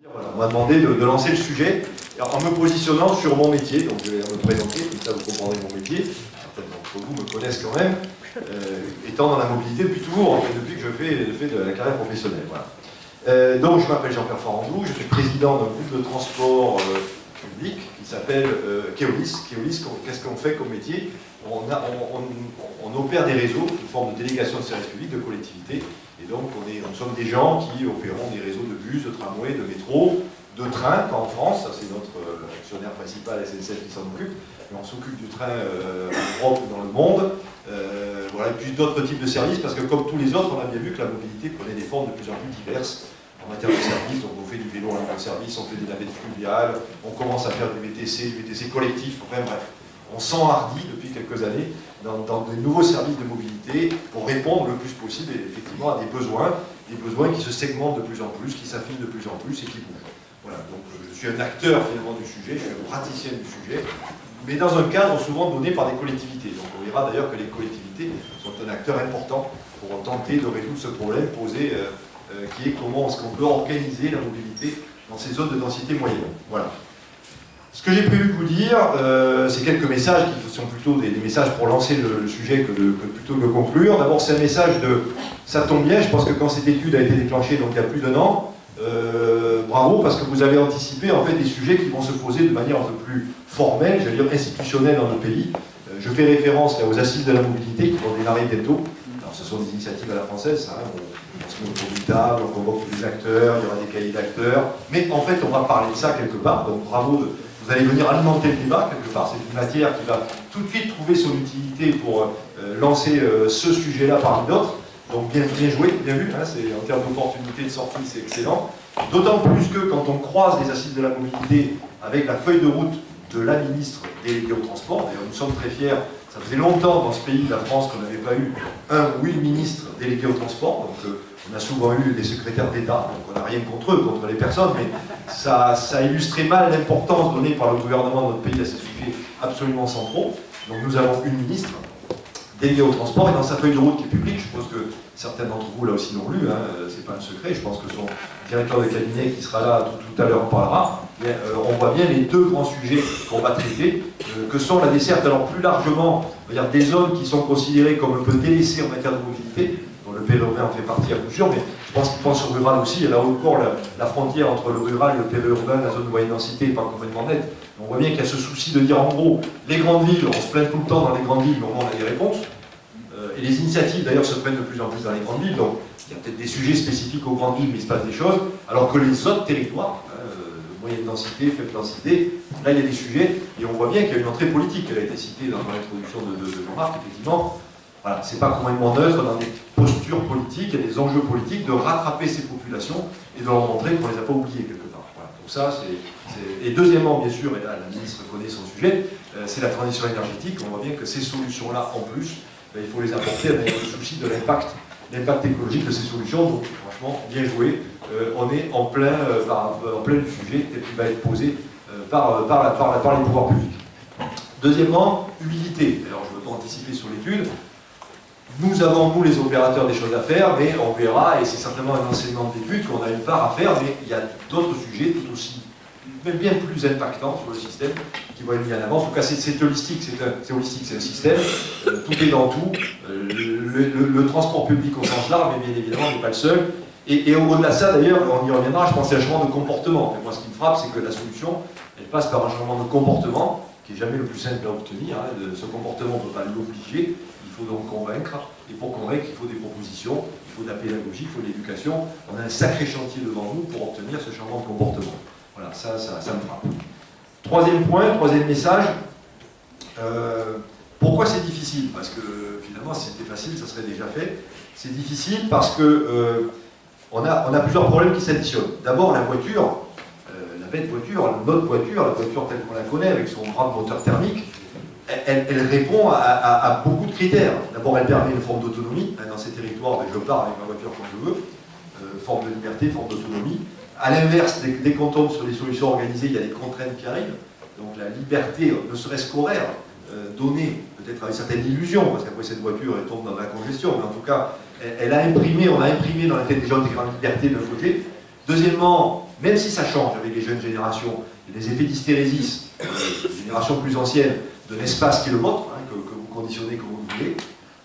Voilà, on m'a demandé de lancer le sujet en me positionnant sur mon métier, donc je vais me présenter, comme ça vous comprendrez mon métier. Certains d'entre vous me connaissent quand même, étant dans la mobilité depuis toujours, en fait, depuis que je fais de la carrière professionnelle. Voilà. Donc je m'appelle Jean-Pierre Farandou, je suis président d'un groupe de transport public qui s'appelle Keolis. Keolis, qu'est-ce qu'on fait comme métier? On opère des réseaux sous forme de délégation de services publics, de collectivités. Et donc, nous sommes des gens qui opérons des réseaux de bus, de tramways, de métro, de trains, pas en France, ça c'est notre actionnaire principal, SNCF, qui s'en occupe, mais on s'occupe du train en Europe ou dans le monde, voilà, et puis d'autres types de services, parce que comme tous les autres, on a bien vu que la mobilité prenait des formes de plus en plus diverses en matière de services. Donc on fait du vélo en service, on fait des navettes fluviales, on commence à faire du VTC collectif, enfin bref. On s'enhardit depuis quelques années dans de nouveaux services de mobilité pour répondre le plus possible effectivement à des besoins qui se segmentent de plus en plus, qui s'affinent de plus en plus et qui bougent. Voilà, donc je suis un acteur finalement du sujet, je suis un praticien du sujet, mais dans un cadre souvent donné par des collectivités. Donc on verra d'ailleurs que les collectivités sont un acteur important pour tenter de résoudre ce problème posé qui est comment est-ce qu'on peut organiser la mobilité dans ces zones de densité moyenne. Voilà. Ce que j'ai prévu de vous dire, c'est quelques messages qui sont plutôt des messages pour lancer le sujet plutôt que de conclure. D'abord, c'est un message de « ça tombe bien », je pense que quand cette étude a été déclenchée, donc il y a plus d'un an, bravo, parce que vous avez anticipé en fait des sujets qui vont se poser de manière un peu plus formelle, j'allais dire institutionnelle dans nos pays. Je fais référence là, aux assises de la mobilité qui vont démarrer bientôt. Alors ce sont des initiatives à la française, hein, on se met autour d'une table, on convoque tous les acteurs, il y aura des cahiers d'acteurs, mais en fait on va parler de ça quelque part, donc bravo. Vous allez venir alimenter le débat, quelque part, c'est une matière qui va tout de suite trouver son utilité pour lancer ce sujet-là parmi d'autres. Donc bien joué, bien vu, hein, en termes d'opportunité de sortie, c'est excellent. D'autant plus que quand on croise les assises de la mobilité avec la feuille de route de la ministre déléguée au transport, d'ailleurs nous sommes très fiers, ça faisait longtemps dans ce pays, la France, qu'on n'avait pas eu un ou une ministre déléguée au transport, donc on a souvent eu des secrétaires d'État, donc on n'a rien contre eux, contre les personnes, mais ça illustrait mal l'importance donnée par le gouvernement de notre pays à ces sujets absolument centraux. Donc nous avons une ministre déléguée au transport, et dans sa feuille de route qui est publique, je pense que certains d'entre vous là aussi l'ont lu, hein, c'est pas un secret, je pense que son directeur de cabinet qui sera là tout à l'heure en parlera, on voit bien les deux grands sujets qu'on va traiter, que sont la desserte, alors plus largement, des zones qui sont considérées comme un peu délaissées en matière de mobilité, dont le périurbain en fait partie à coup sûr, mais je pense qu'il pense au rural aussi, et là encore la frontière entre le rural et le périurbain, la zone de moyenne densité n'est pas complètement nette. On voit bien qu'il y a ce souci de dire en gros, les grandes villes, on se plaint tout le temps dans les grandes villes, mais au moins on a des réponses. Et les initiatives d'ailleurs se prennent de plus en plus dans les grandes villes, donc il y a peut-être des sujets spécifiques aux grandes villes, mais il se passe des choses, alors que les autres territoires, moyenne densité, faible densité, là il y a des sujets, et on voit bien qu'il y a une entrée politique, elle a été citée dans l'introduction de Jean-Marc, effectivement. Voilà, c'est pas complètement neutre dans des postures politiques, il y a des enjeux politiques de rattraper ces populations et de leur montrer qu'on ne les a pas oubliées quelque part. Voilà, donc ça, Et deuxièmement, bien sûr, et là la ministre connaît son sujet, c'est la transition énergétique. On voit bien que ces solutions-là, en plus, il faut les apporter avec le souci de l'impact écologique de ces solutions. Donc franchement, bien joué. On est en plein du sujet qui va être posé par les pouvoirs publics. Deuxièmement, humilité. Alors je ne veux pas anticiper sur l'étude. Nous avons, nous les opérateurs, des choses à faire, mais on verra, et c'est certainement un enseignement de l'étude, qu'on a une part à faire, mais il y a d'autres sujets tout aussi, même bien plus impactants sur le système, qui vont être mis en avant. En tout cas, c'est holistique, c'est holistique, c'est un système, tout est dans tout. Le transport public au sens large, mais bien évidemment, on n'est pas le seul. Et au-delà de ça, d'ailleurs, on y reviendra, je pense que c'est un changement de comportement. Et moi, ce qui me frappe, c'est que la solution, elle passe par un changement de comportement, qui n'est jamais le plus simple à obtenir. Hein. Ce comportement, on ne peut pas l'obliger. Il faut donc convaincre, et pour convaincre, il faut des propositions, il faut de la pédagogie, il faut de l'éducation. On a un sacré chantier devant nous pour obtenir ce changement de comportement. Voilà, ça me frappe. Troisième point, troisième message. Pourquoi c'est difficile? Parce que finalement, si c'était facile, ça serait déjà fait. C'est difficile parce que on a plusieurs problèmes qui s'additionnent. D'abord, la voiture, la bête voiture, notre voiture, la voiture telle qu'on la connaît, avec son grand moteur thermique, elle répond à beaucoup de critères. D'abord, elle permet une forme d'autonomie. Dans ces territoires, je pars avec ma voiture quand je veux. Forme de liberté, forme d'autonomie. À l'inverse, dès qu'on tombe sur des solutions organisées, il y a des contraintes qui arrivent. Donc la liberté, ne serait-ce qu'horaire, donnée, peut-être avec certaines illusions, parce qu'après cette voiture, elle tombe dans la congestion, mais en tout cas, on a imprimé dans la tête des gens des grandes libertés d'un côté. Deuxièmement, même si ça change avec les jeunes générations, il y a des effets d'hystérésis, les générations plus anciennes, de l'espace qui est le vôtre, hein, que vous conditionnez comme vous voulez.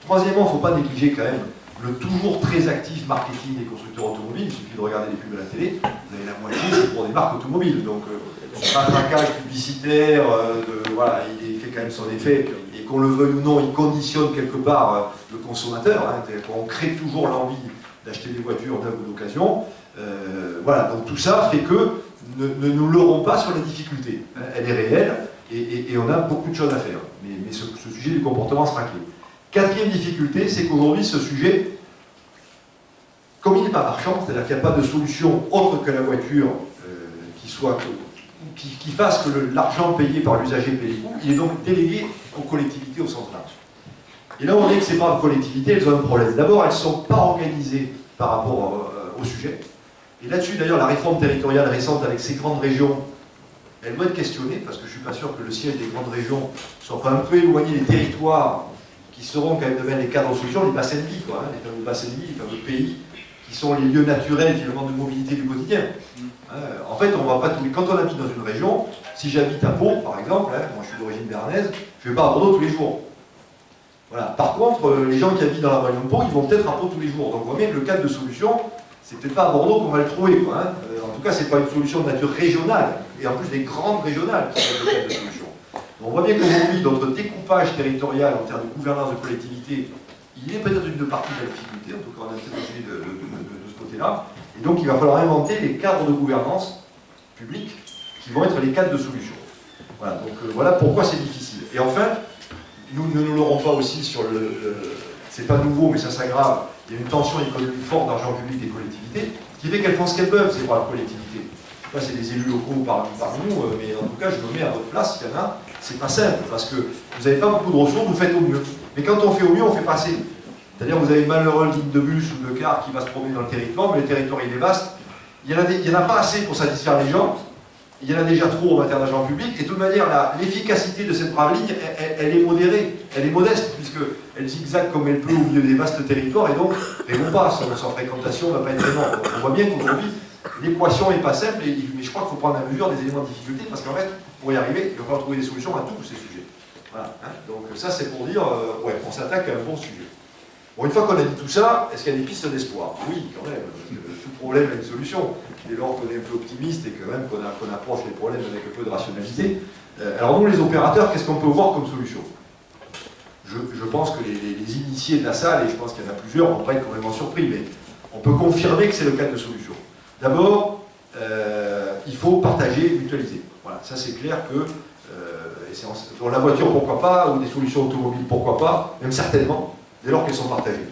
Troisièmement, il ne faut pas négliger quand même le toujours très actif marketing des constructeurs automobiles. Il suffit de regarder les pubs à la télé, vous avez la moitié, c'est pour des marques automobiles. Donc, un traquage publicitaire, voilà, il fait quand même son effet, et qu'on le veuille ou non, il conditionne quelque part le consommateur. Hein, on crée toujours l'envie d'acheter des voitures neuves ou d'occasion. Voilà, donc tout ça fait que ne nous leurrons pas sur la difficulté. Elle est réelle, et on a beaucoup de choses à faire. Mais ce sujet du comportement sera clé. Quatrième difficulté, c'est qu'aujourd'hui, ce sujet, comme il n'est pas marchand, c'est-à-dire qu'il n'y a pas de solution autre que la voiture qui fasse que l'argent payé par l'usager paye les coûts, il est donc délégué aux collectivités au sens large. Et là, on dit que ces braves collectivités, elles ont un problème. D'abord, elles ne sont pas organisées par rapport au sujet. Et là-dessus, d'ailleurs, la réforme territoriale récente avec ces grandes régions, elle doit être questionnée, parce que je ne suis pas sûr que le siège des grandes régions soit pas un peu éloigné des territoires qui seront quand même demain les cadres de solution, les bassins de vie, quoi, hein, les fameux bassins de vie, les fameux pays, qui sont les lieux naturels finalement de mobilité du quotidien. En fait, on va pas quand on habite dans une région, si j'habite à Pau, par exemple, hein, moi je suis d'origine béarnaise, je ne vais pas à Bordeaux tous les jours. Voilà. Par contre, les gens qui habitent dans la région de Pau, ils vont peut-être à Pau tous les jours. Donc on voit bien que le cadre de solution, c'est peut-être pas à Bordeaux qu'on va le trouver, quoi, hein. En tout cas, c'est pas une solution de nature régionale, et en plus des grandes régionales qui sont le cadre de solution. On voit bien qu'aujourd'hui, notre découpage territorial en termes de gouvernance de collectivité, il est peut-être une partie de la difficulté, en tout cas on a peut-être obligé de ce côté-là, et donc il va falloir inventer les cadres de gouvernance publique qui vont être les cadres de solution. Voilà, donc voilà pourquoi c'est difficile. Et enfin, nous ne nous l'aurons pas aussi sur c'est pas nouveau, mais ça s'aggrave, il y a une tension économique forte d'argent public des collectivités, qui fait qu'elles font ce qu'elles peuvent, ces braves collectivités. Je sais pas, c'est des élus locaux parmi nous, mais en tout cas, je me mets à votre place, s'il y en a, c'est pas simple, parce que vous n'avez pas beaucoup de ressources, vous faites au mieux. Mais quand on fait au mieux, on fait pas assez. C'est-à-dire, vous avez une malheureuse ligne de bus ou de car qui va se promener dans le territoire, mais le territoire, il est vaste. Il n'y en a pas assez pour satisfaire les gens. Il y en a déjà trop en matière d'argent public. Et de toute manière, l'efficacité de cette brave ligne, elle est modérée, elle est modeste, puisqu'elle zigzague comme elle peut au milieu des vastes territoires, et donc, elle ne vont pas, sans fréquentation, ne va pas être énorme. Donc, on voit bien qu'aujourd'hui, l'équation n'est pas simple, mais je crois qu'il faut prendre la mesure des éléments de difficulté, parce qu'en fait, pour y arriver, il va falloir trouver des solutions à tous ces sujets. Voilà, hein. Donc ça, c'est pour dire, ouais, on s'attaque à un bon sujet. Bon, une fois qu'on a dit tout ça, est-ce qu'il y a des pistes d'espoir? Oui, quand même. Tout problème a une solution. Dès lors qu'on est un peu optimiste et quand même qu'on approche les problèmes avec un peu de rationalité. Alors nous, les opérateurs, qu'est-ce qu'on peut voir comme solution? Je pense que les initiés de la salle, et je pense qu'il y en a plusieurs, vont pas être complètement surpris, mais on peut confirmer que c'est le cas de solution. D'abord, il faut partager, mutualiser. Voilà, ça c'est clair que pour la voiture, pourquoi pas, ou des solutions automobiles, pourquoi pas, même certainement, dès lors qu'elles sont partagées.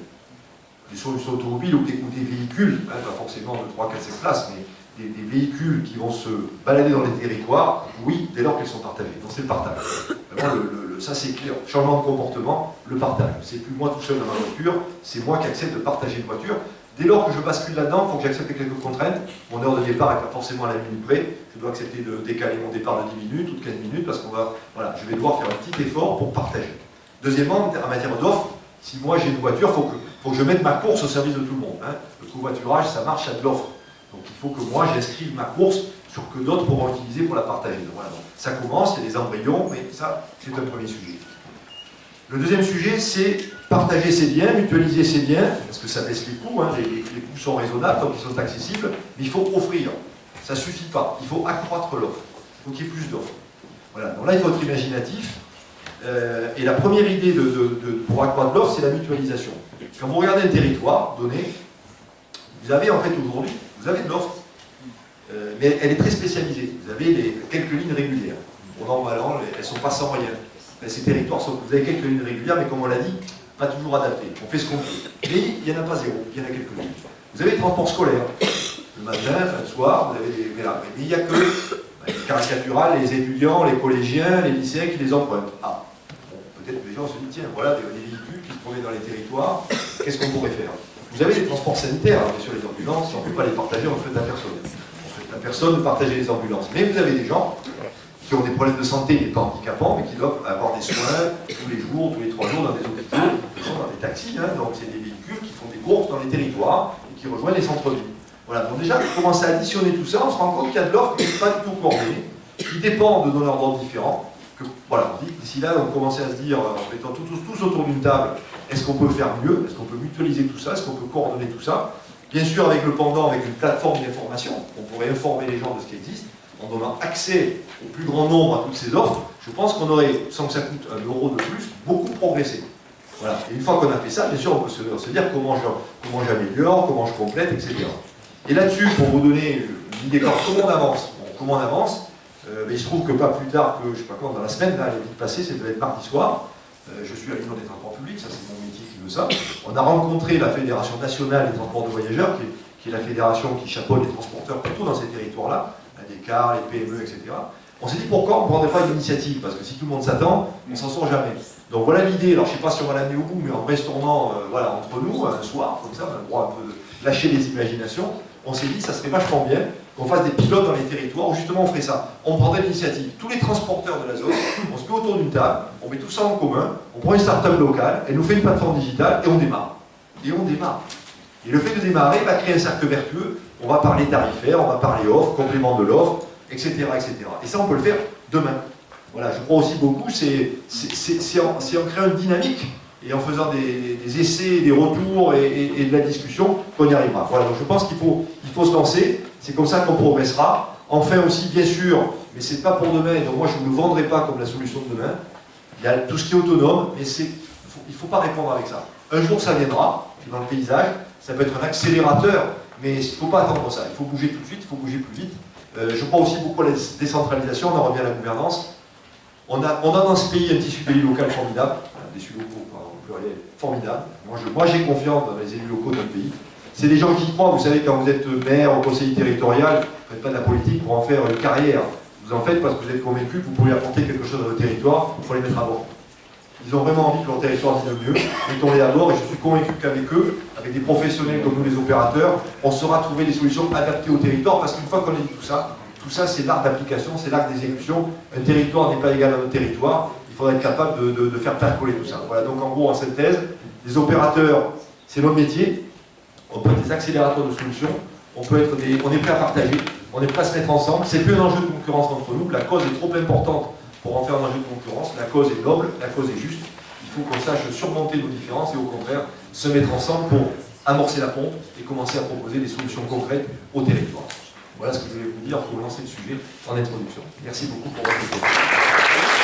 Des solutions automobiles ou des véhicules, hein, pas forcément de 3, 4, 5 places, mais des véhicules qui vont se balader dans les territoires, oui, dès lors qu'elles sont partagées. Donc c'est le partage. Vraiment, ça c'est clair. Changement de comportement, le partage. C'est plus moi tout seul dans ma voiture, c'est moi qui accepte de partager une voiture. Dès lors que je bascule là-dedans, il faut que j'accepte quelques contraintes. Mon heure de départ n'est pas forcément à la minute près. Je dois accepter de décaler mon départ de 10 minutes ou de 15 minutes parce voilà, je vais devoir faire un petit effort pour partager. Deuxièmement, en matière d'offres, si moi j'ai une voiture, il faut que je mette ma course au service de tout le monde. Hein. Le covoiturage, ça marche à de l'offre. Donc il faut que moi j'inscrive ma course sur que d'autres pourront l'utiliser pour la partager. Donc, voilà, donc, ça commence, il y a des embryons, mais ça, c'est un premier sujet. Le deuxième sujet, c'est partager ses biens, mutualiser ses biens, parce que ça baisse les coûts, hein, les coûts sont raisonnables, donc ils sont accessibles, mais il faut offrir. Ça ne suffit pas, il faut accroître l'offre, il faut qu'il y ait plus d'offres. Voilà, donc là il faut être imaginatif, et la première idée pour accroître l'offre, c'est la mutualisation. Quand vous regardez un territoire donné, vous avez en fait aujourd'hui, vous avez de l'offre, mais elle est très spécialisée. Vous avez quelques lignes régulières. Bon an, mal an, elles ne sont pas sans rien. Ces territoires, vous avez quelques lignes régulières, mais comme on l'a dit, pas toujours adaptées. On fait ce qu'on peut. Mais il n'y en a pas zéro, il y en a quelques-unes. Vous avez le transport scolaire. Le matin, le soir, vous avez mais il n'y a que les caricaturales, les étudiants, les collégiens, les lycéens qui les empruntent. Ah, bon, peut-être que les gens se disent, tiens, voilà des véhicules qui se promènent dans les territoires, qu'est-ce qu'on pourrait faire? Vous avez les transports sanitaires, bien sûr, les ambulances, on ne peut pas les partager, on ne souhaite à personne. On souhaite à personne de partager les ambulances. Mais vous avez des gens qui ont des problèmes de santé, mais pas handicapants, mais qui doivent avoir des soins tous les jours, tous les 3 jours dans des hôpitaux, qui sont dans des taxis, hein, donc c'est des véhicules qui font des courses dans les territoires et qui rejoignent les centres-villes. Voilà, donc déjà, pour commencer à additionner tout ça, on se rend compte qu'il y a de l'offre qui n'est pas du tout coordonnée, qui dépend de donneurs d'ordre différents. Que, voilà, on dit d'ici là, on commençait à se dire, en mettant tous autour d'une table, est-ce qu'on peut faire mieux? Est-ce qu'on peut mutualiser tout ça? Est-ce qu'on peut coordonner tout ça? Bien sûr, avec le pendant, avec une plateforme d'information, on pourrait informer les gens de ce qui existe, en donnant accès au plus grand nombre à toutes ces offres. Je pense qu'on aurait, sans que ça coûte 1 euro de plus, beaucoup progressé. Voilà. Et une fois qu'on a fait ça, bien sûr, on peut se dire comment j'améliore, comment je complète, etc. Et là-dessus, pour vous donner une idée, comment on avance? Bon, comment on avance? Mais il se trouve que pas plus tard que, je ne sais pas quand, dans la semaine, là, elle est vite passée, ça devait être mardi soir, je suis à l'Union des transports publics, ça c'est mon métier qui veut ça. On a rencontré la Fédération nationale des transports de voyageurs, qui est la fédération qui chapeaute les transporteurs plutôt dans ces territoires-là, les cars, les PME, etc. On s'est dit pourquoi on ne prendrait pas une initiative, parce que si tout le monde s'attend, on ne s'en sort jamais. Donc voilà l'idée, alors je ne sais pas si on va l'amener au bout, mais en brainstormant voilà, entre nous, un soir, comme ça, on a le droit un peu de lâcher les imaginations, on s'est dit ça serait vachement bien qu'on fasse des pilotes dans les territoires où justement on ferait ça. On prendrait l'initiative, tous les transporteurs de la zone, on se met autour d'une table, on met tout ça en commun, on prend une start-up locale, elle nous fait une plateforme digitale et on démarre. Et on démarre. Et le fait de démarrer va créer un cercle vertueux, on va parler tarifaire, on va parler offre, complément de l'offre, etc., etc. Et ça on peut le faire demain. Voilà, je crois aussi beaucoup, c'est en créant une dynamique et en faisant des essais, des retours et de la discussion qu'on y arrivera. Voilà, donc je pense qu'il faut se lancer, c'est comme ça qu'on progressera. Enfin aussi, bien sûr, mais c'est pas pour demain, donc moi je ne vous le vendrai pas comme la solution de demain. Il y a tout ce qui est autonome, mais il ne faut pas répondre avec ça. Un jour ça viendra, puis dans le paysage, ça peut être un accélérateur, mais il ne faut pas attendre ça, il faut bouger tout de suite, il faut bouger plus vite. Je crois aussi beaucoup à la décentralisation, on en revient à la gouvernance. On a dans ce pays un tissu d'élu local formidable, des élus locaux au pluriel formidables. Moi j'ai confiance dans les élus locaux de notre pays. C'est des gens qui y croient, vous savez, quand vous êtes maire ou conseiller territorial, vous ne faites pas de la politique pour en faire une carrière. Vous en faites parce que vous êtes convaincu que vous pouvez apporter quelque chose à votre territoire, il faut les mettre à bord. Ils ont vraiment envie que leur territoire vive mieux, mettons-les à bord, et je suis convaincu qu'avec eux, avec des professionnels comme nous les opérateurs, on saura trouver des solutions adaptées au territoire, parce qu'une fois qu'on a dit tout ça c'est l'art d'application, c'est l'art d'exécution. Un territoire n'est pas égal à notre territoire, il faudra être capable de faire percoler tout ça. Voilà, donc en gros, en synthèse, les opérateurs, c'est notre métier, on peut être des accélérateurs de solutions, on est prêt à partager, on est prêt à se mettre ensemble, c'est plus un enjeu de concurrence entre nous, la cause est trop importante pour en faire un enjeu de concurrence, la cause est noble, la cause est juste, il faut qu'on sache surmonter nos différences et au contraire se mettre ensemble pour amorcer la pompe et commencer à proposer des solutions concrètes au territoire. Voilà ce que je voulais vous dire pour lancer le sujet en introduction. Merci beaucoup pour votre écoute.